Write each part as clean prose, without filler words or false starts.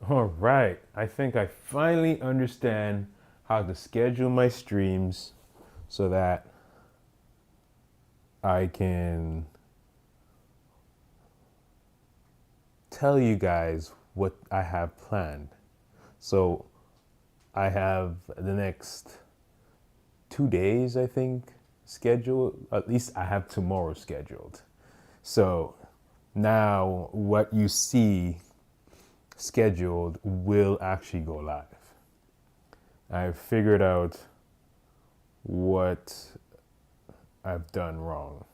All right, I think I finally understand how to schedule my streams so that I can tell you guys what I have planned. So I have the next 2 days, I think, scheduled. At least I have tomorrow scheduled. So now what you see scheduled will actually go live. I've figured out what I've done wrong.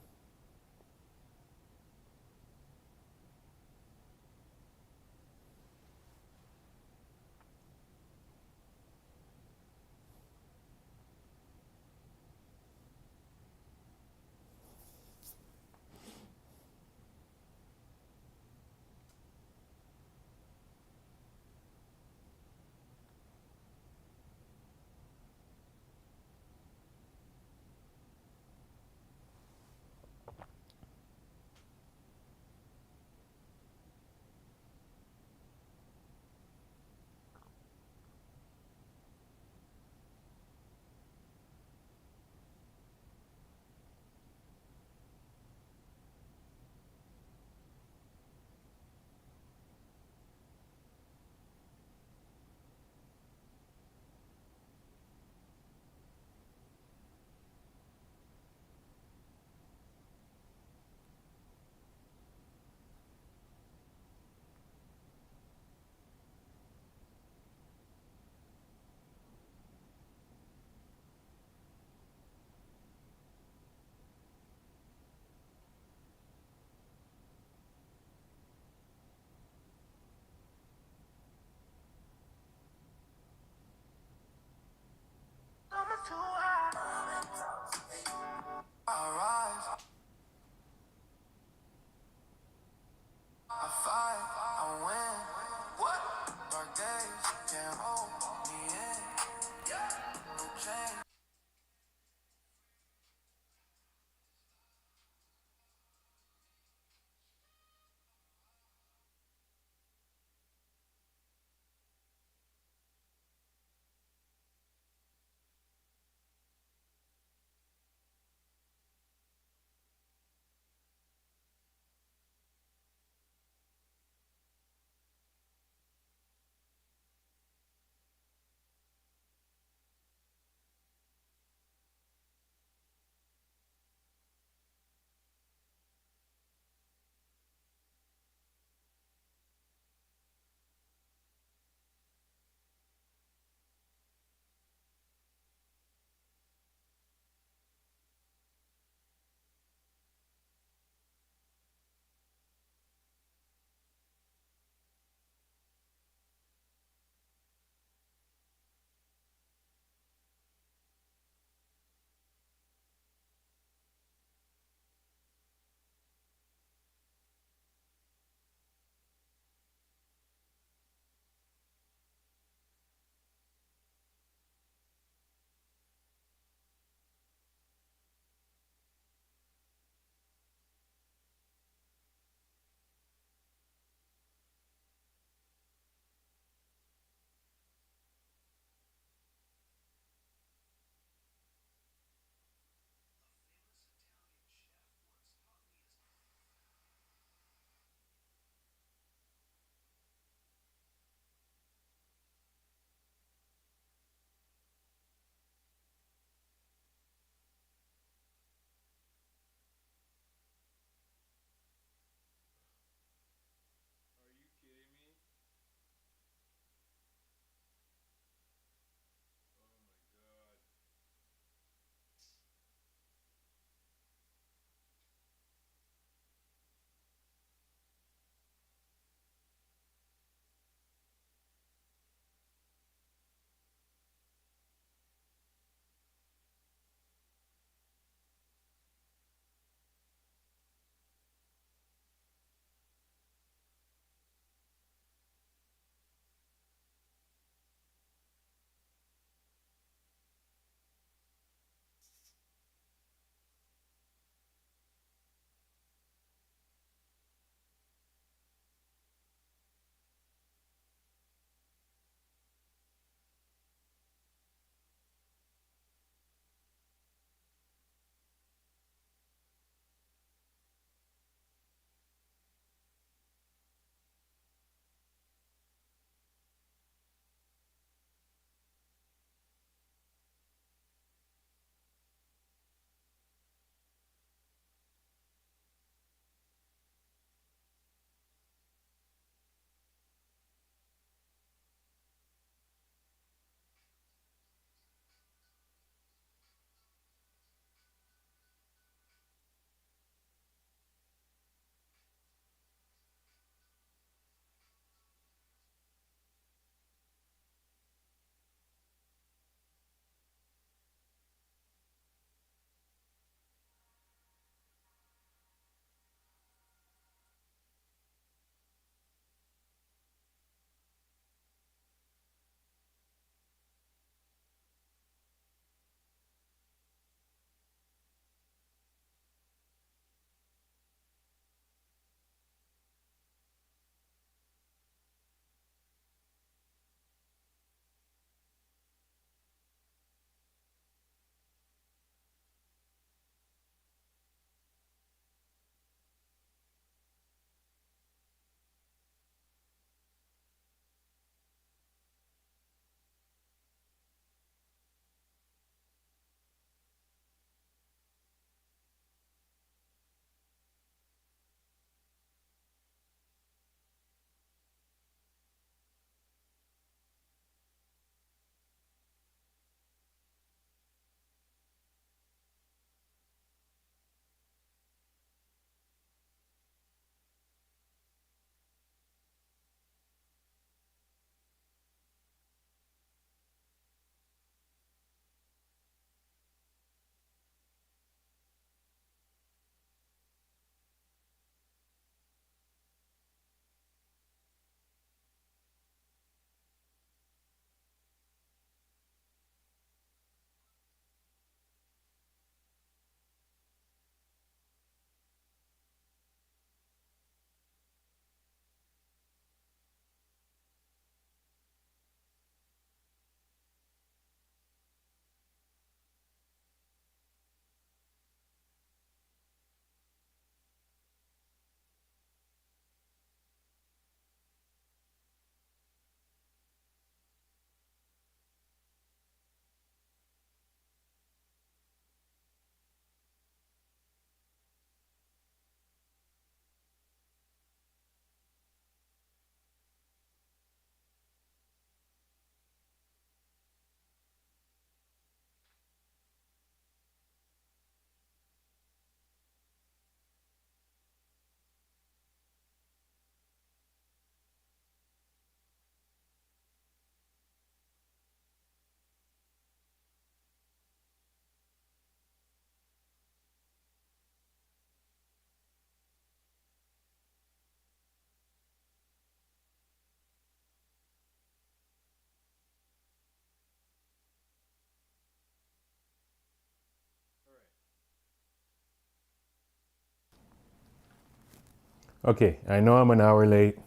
Okay, I know I'm an hour late.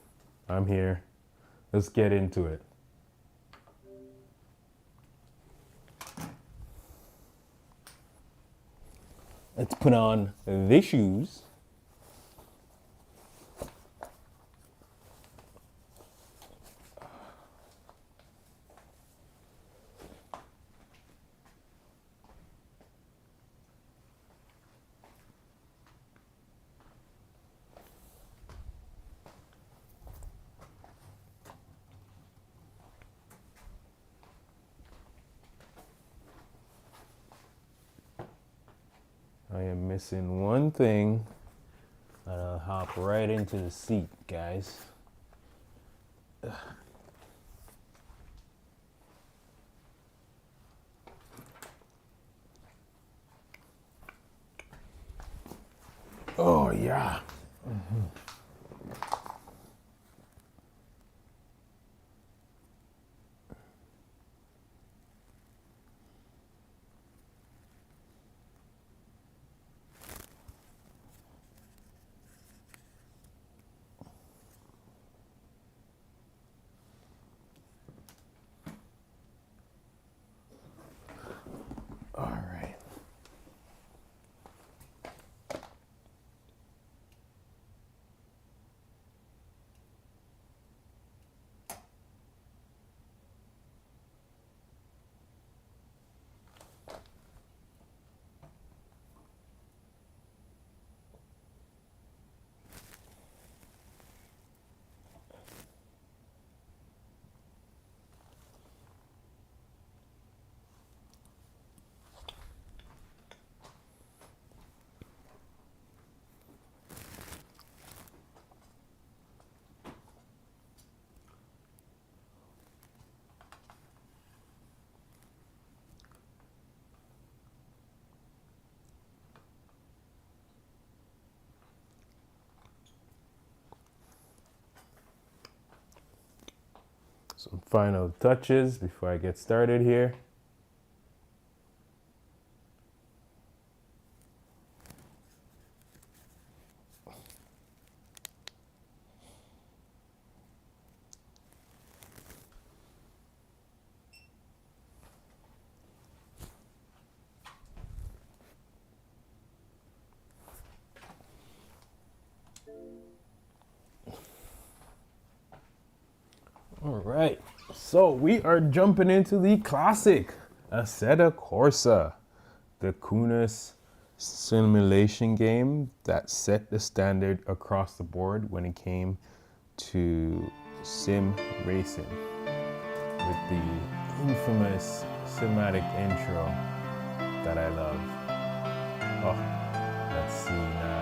I'm here. Let's get into it. Let's put on the shoes. I am missing one thing. I'll hop right into the seat, guys. Oh, yeah. All right. Some final touches before I get started here. All right, so we are jumping into the classic Assetto Corsa, the coolest simulation game that set the standard across the board when it came to sim racing, with the infamous cinematic intro that I love. Oh, that's C9.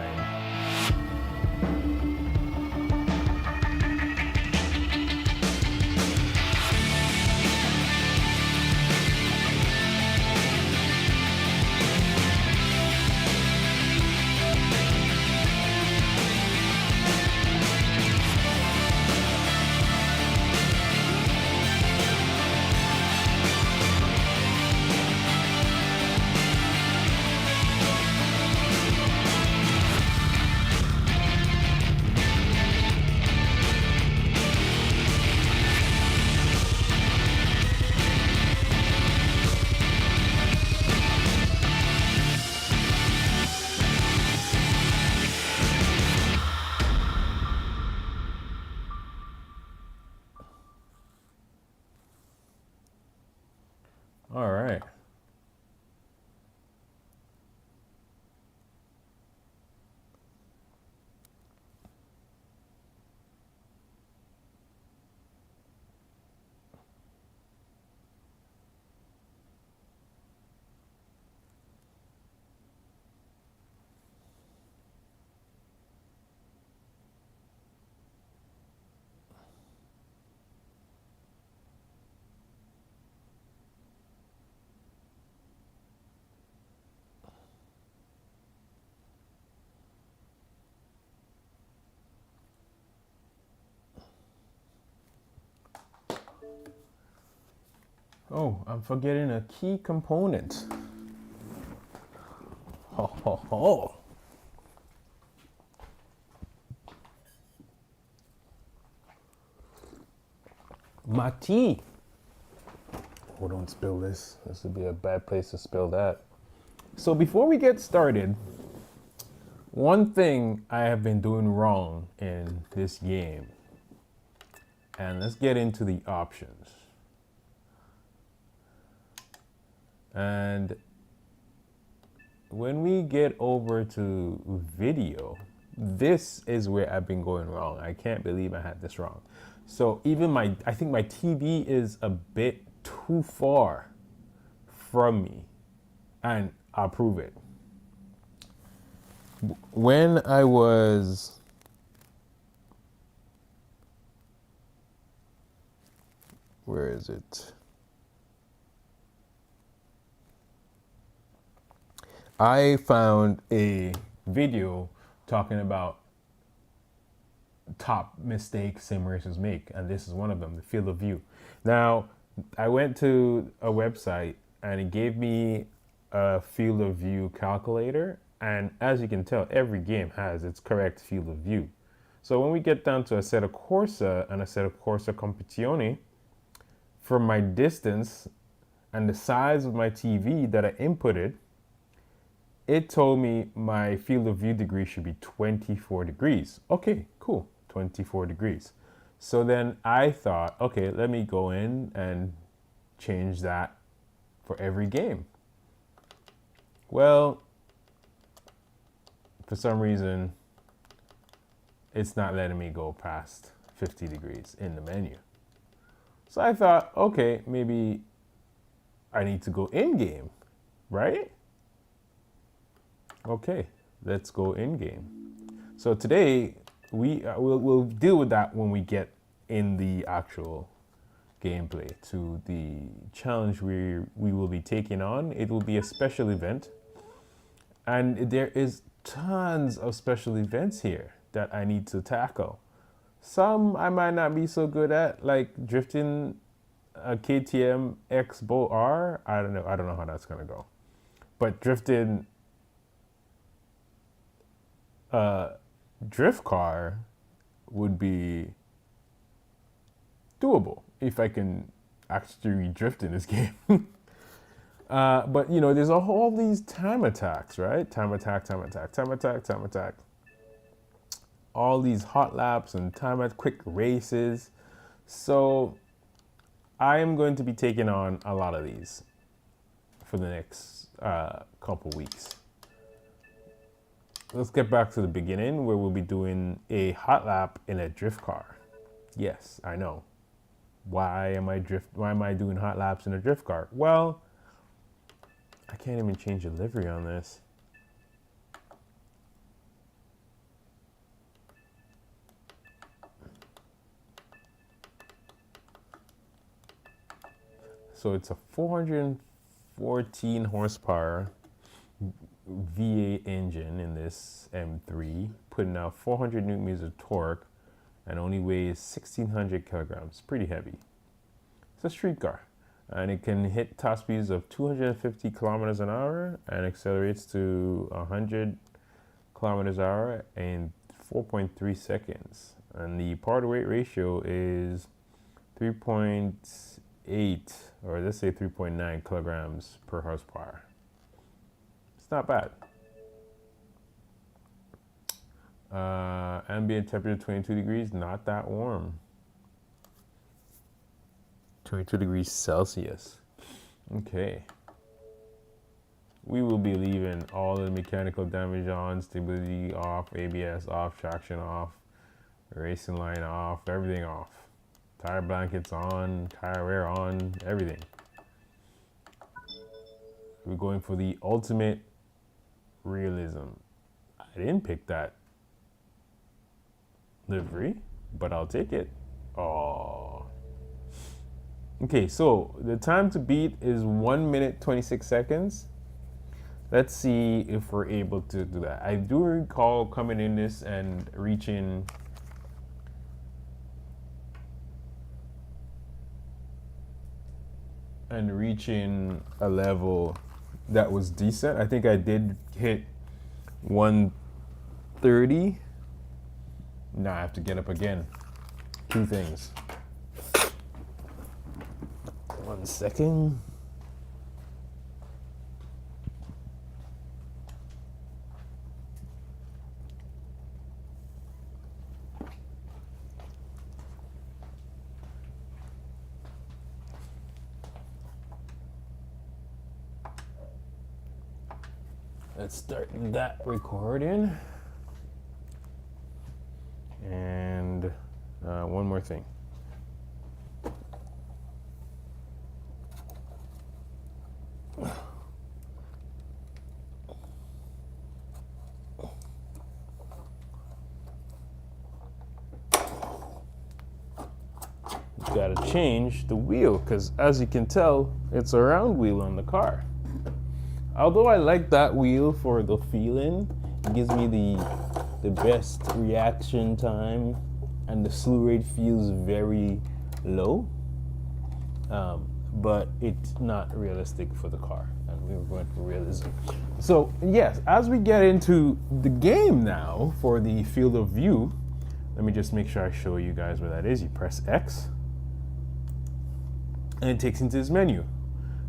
All right. Oh, I'm forgetting a key component. Ho, ho, ho. My tea. Oh, don't spill this. This would be a bad place to spill that. So before we get started, one thing I have been doing wrong in this game, and let's get into the options. And when we get over to video, this is where I've been going wrong. I can't believe I had this wrong. So even I think my TV is a bit too far from me, and I'll prove it. When I was where is it? I found a video talking about top mistakes sim racers make, and this is one of them, the field of view. Now, I went to a website and it gave me a field of view calculator, and as you can tell, every game has its correct field of view. So when we get down to Assetto Corsa and Assetto Corsa Competizione, from my distance and the size of my TV that I inputted, it told me my field of view degree should be 24 degrees. Okay, cool, 24 degrees. So then I thought, okay, let me go in and change that for every game. Well, for some reason, it's not letting me go past 50 degrees in the menu. So I thought, okay, maybe I need to go in-game, right? Okay, let's go in-game. So today, we'll deal with that when we get in the actual gameplay to the challenge we will be taking on. It will be a special event, and there is tons of special events here that I need to tackle. Some I might not be so good at, like drifting a KTM X Bow R. I don't know how that's gonna go, but drifting drift car would be doable if I can actually drift in this game. But you know, there's all these time attacks, right? Time attack. All these hot laps and quick races. So I am going to be taking on a lot of these for the next couple weeks. Let's get back to the beginning, where we'll be doing a hot lap in a drift car. Yes, I know. Why am I doing hot laps in a drift car? Well, I can't even change the livery on this. So it's a 414 horsepower V8 engine in this M3, putting out 400 newton meters of torque, and only weighs 1,600 kilograms. Pretty heavy. It's a street car, and it can hit top speeds of 250 kilometers an hour and accelerates to 100 kilometers an hour in 4.3 seconds. And the power to weight ratio is 3.8, or let's say 3.9 kilograms per horsepower. It's not bad. Ambient temperature 22 degrees, not that warm. 22 degrees Celsius. Okay. We will be leaving all the mechanical damage on, stability off, ABS off, traction off, racing line off, everything off. Tire blankets on, tire wear on, everything. We're going for the ultimate realism. I didn't pick that livery, but I'll take it. Oh. Okay, so the time to beat is 1 minute 26 seconds. Let's see if we're able to do that. I do recall coming in this and reaching a level that was decent. I think I did hit 130. Now I have to get up again. Two things. 1 second. Let's start that recording. And one more thing. Got to change the wheel because, as you can tell, it's a round wheel on the car. Although I like that wheel for the feeling, it gives me the best reaction time, and the slew rate feels very low. But it's not realistic for the car, and we were going for realism. So yes, as we get into the game now for the field of view, let me just make sure I show you guys where that is. You press X, and it takes into this menu.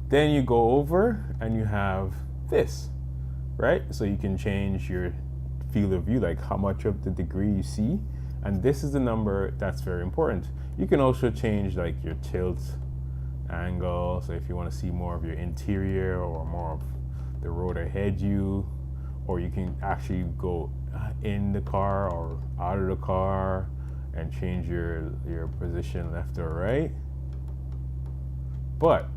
Then you go over and you have this, right? So you can change your field of view, like how much of the degree you see. And this is the number that's very important. You can also change like your tilt angle. So if you want to see more of your interior or more of the road ahead you, or you can actually go in the car or out of the car and change your position left or right. But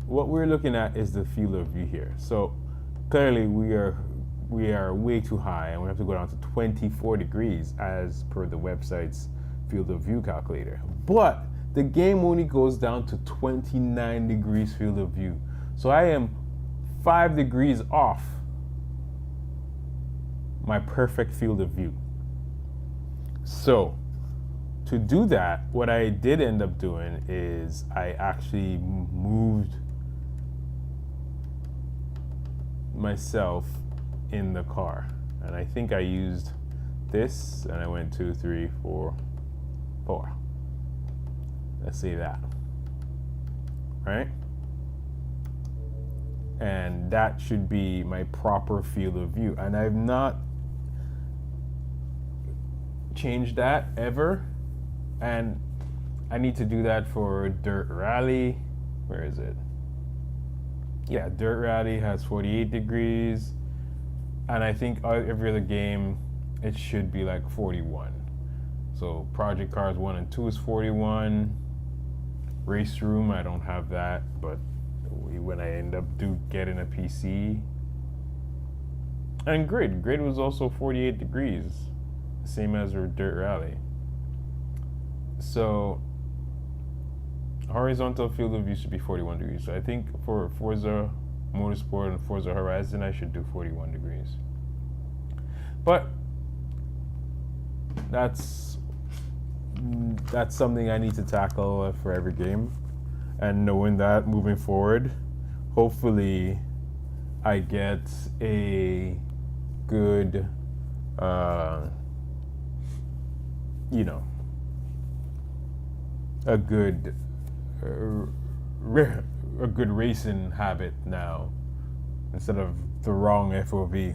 what we're looking at is the field of view here. So clearly we are way too high, and we have to go down to 24 degrees as per the website's field of view calculator. But the game only goes down to 29 degrees field of view. So I am 5 degrees off my perfect field of view. So to do that, what I did end up doing is I actually moved myself in the car, and I think I used this, and I went 2, 3, 4, 4. Let's say that, right? And that should be my proper field of view, and I've not changed that ever, and I need to do that for Dirt Rally. Where is it? Yeah, Dirt Rally has 48 degrees, and I think every other game it should be like 41. So Project Cars 1 and 2 is 41. Race Room, I don't have that, but when I end up getting a PC. And Grid was also 48 degrees, same as our Dirt Rally. So horizontal field of view should be 41 degrees. So I think for Forza Motorsport and Forza Horizon, I should do 41 degrees. But that's something I need to tackle for every game. And knowing that moving forward, hopefully I get a good, a good racing habit now instead of the wrong FOV.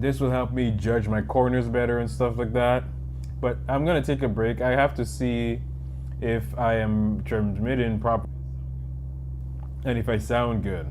This will help me judge my corners better and stuff like that. But I'm gonna take a break. I have to see if I am transmitting properly and if I sound good.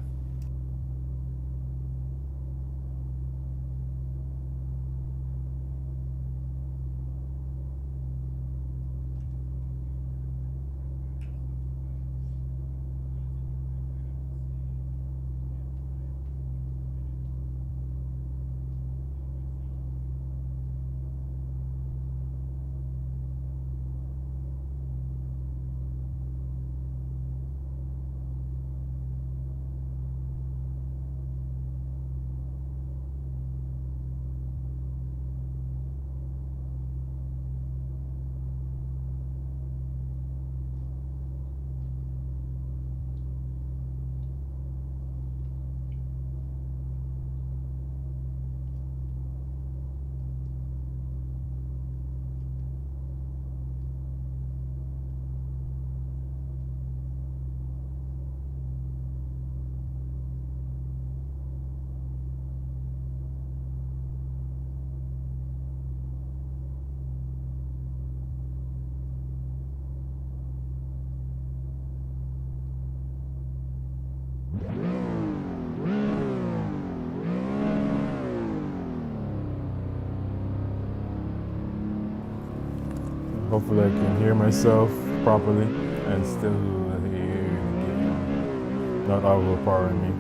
Hopefully I can hear myself properly and still hear the game, not overpowering me.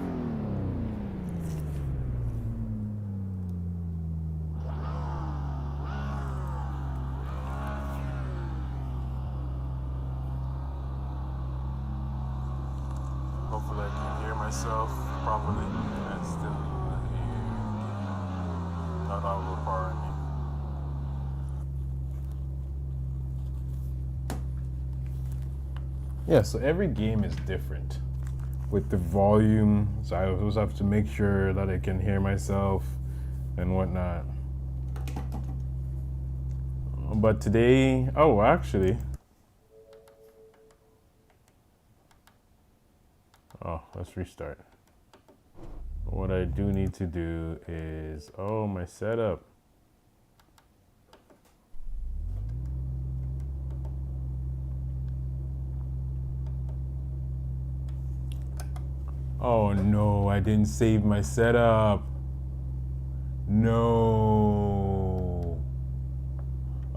Hopefully I can hear myself properly and still hear the game, not overpowering me. Yeah, so every game is different with the volume, so I always have to make sure that I can hear myself and whatnot. But today, oh, actually, let's restart. What I do need to do is, my setup. Oh no, I didn't save my setup. No.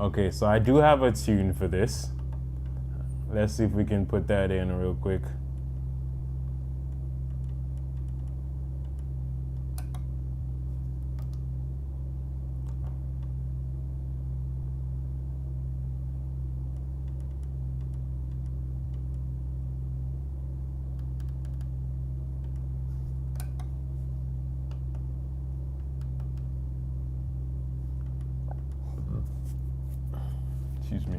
Okay, so I do have a tune for this. Let's see if we can put that in real quick. Excuse me.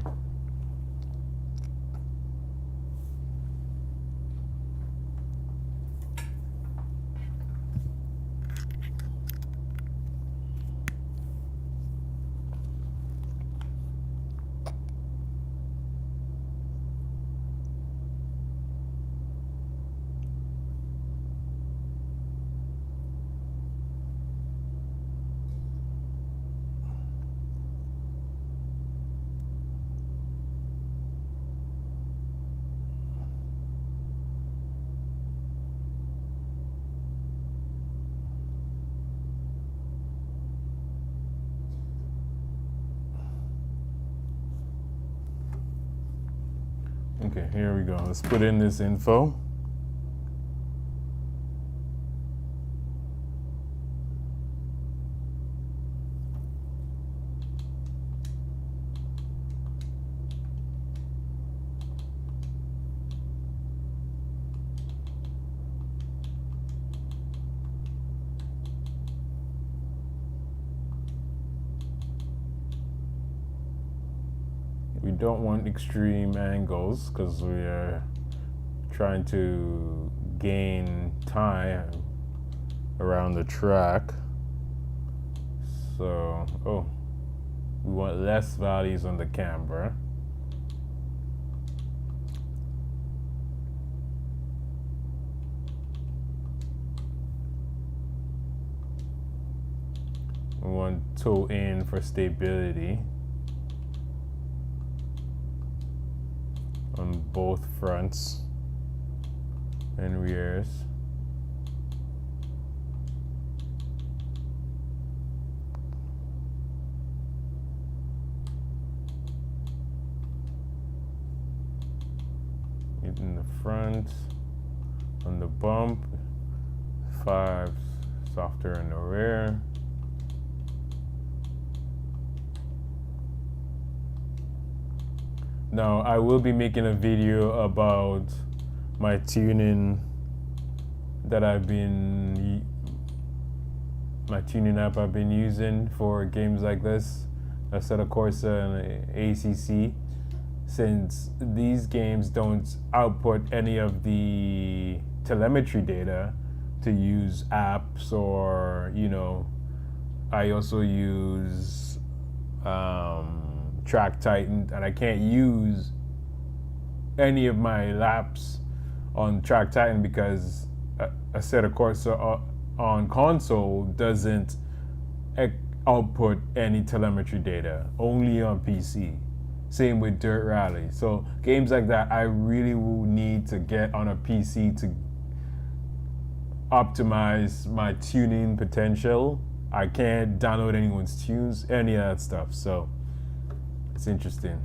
Okay, here we go. Let's put in this info. We don't want extreme angles because we are trying to gain time around the track. So, we want less values on the camera. We want toe in for stability on both fronts and rears. In the front, on the bump, 5 softer in the rear. Now, I will be making a video about my tuning that my tuning app I've been using for games like this, Assetto Corsa and ACC, since these games don't output any of the telemetry data to use apps or, I also use Track Titan, and I can't use any of my laps on Track Titan because Assetto Corsa on console doesn't output any telemetry data, only on PC. Same with Dirt Rally. So games like that, I really will need to get on a PC to optimize my tuning potential. I can't download anyone's tunes, any of that stuff. So it's interesting.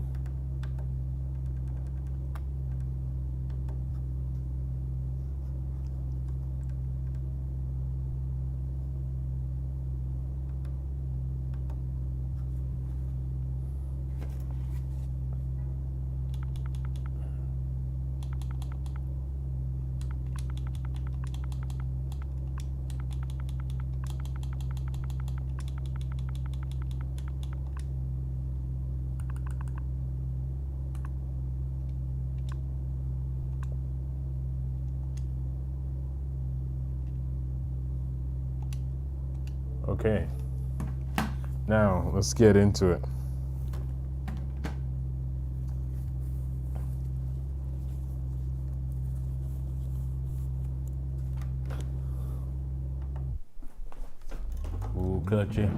Okay, now let's get into it. Ooh, clutchy.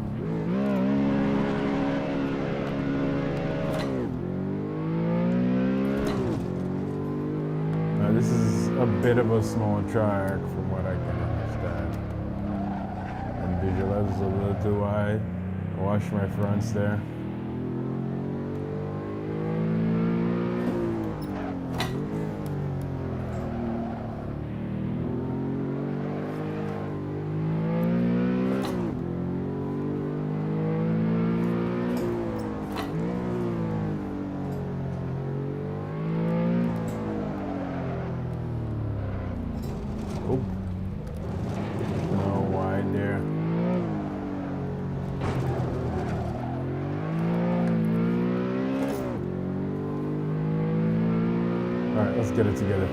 Now this is a bit of a small track from what I can understand. And visualize is a little too wide. Wash my fronts there. Oh, no wide there. All right, let's get it together.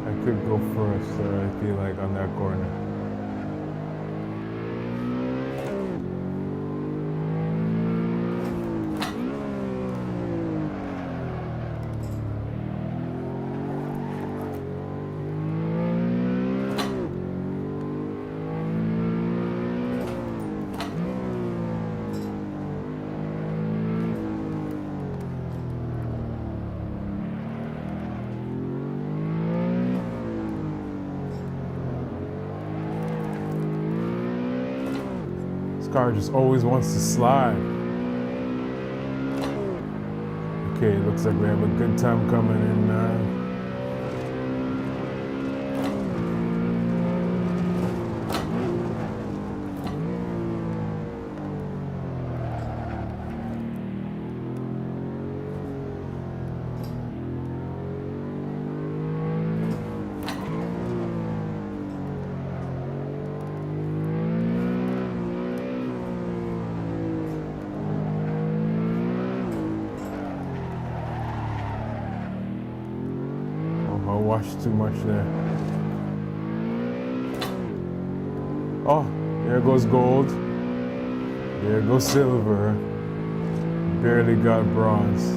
I could go first, I feel like, on that corner. This car just always wants to slide. Okay, looks like we have a good time coming in now. I washed too much there. Oh, there goes gold. There goes silver. Barely got bronze.